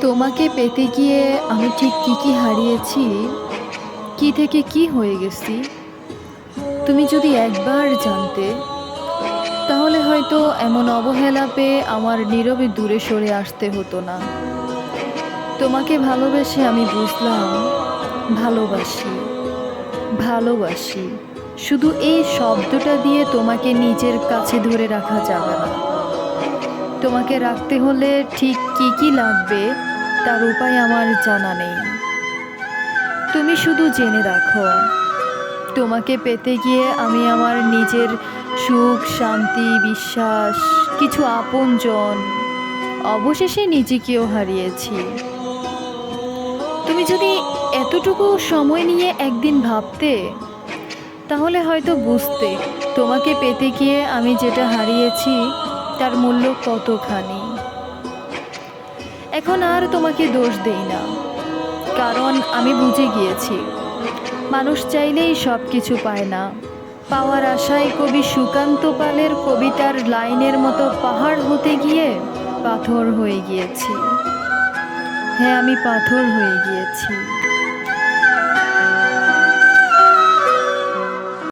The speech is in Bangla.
তোমাকে পেতে গিয়ে আমি ঠিক কি কি হারিয়েছি, কি থেকে কি হয়ে গেছি, তুমি যদি একবার জানতে, তাহলে হয়তো এমন অবহেলা পেয়ে আমার নীরবে দূরে সরে আসতে হতো না। তোমাকে ভালোবেসে আমি বুঝলাম, ভালোবাসি, ভালোবাসি, শুধু এই শব্দটা দিয়ে তোমাকে নিজের কাছে ধরে রাখা যাবে না। তোমাকে রাখতে হলে ঠিক কি কি লাগবে তার উপায় আমার জানা নেই। তুমি শুধু জেনে রাখো, তোমাকে পেতে গিয়ে আমি আমার নিজের সুখ, শান্তি, বিশ্বাস, কিছু আপনজন, অবশেষে নিজেকেও হারিয়েছি। তুমি যদি এতটুকু সময় নিয়ে একদিন ভাবতে, তাহলে হয়তো বুঝতে তোমাকে পেতে গিয়ে আমি যেটা হারিয়েছি তার মূল্য কতখানি। এখন আর তোমাকে দোষ দেই না, কারণ আমি বুঝে গিয়েছি মানুষ চাইলেই সব কিছু পায় না। পাওয়ার আশায় কবি সুকান্ত পালের কবিতার লাইনের মতো পাহাড় হতে গিয়ে পাথর হয়ে গিয়েছি। হ্যাঁ, আমি পাথর হয়ে গিয়েছি।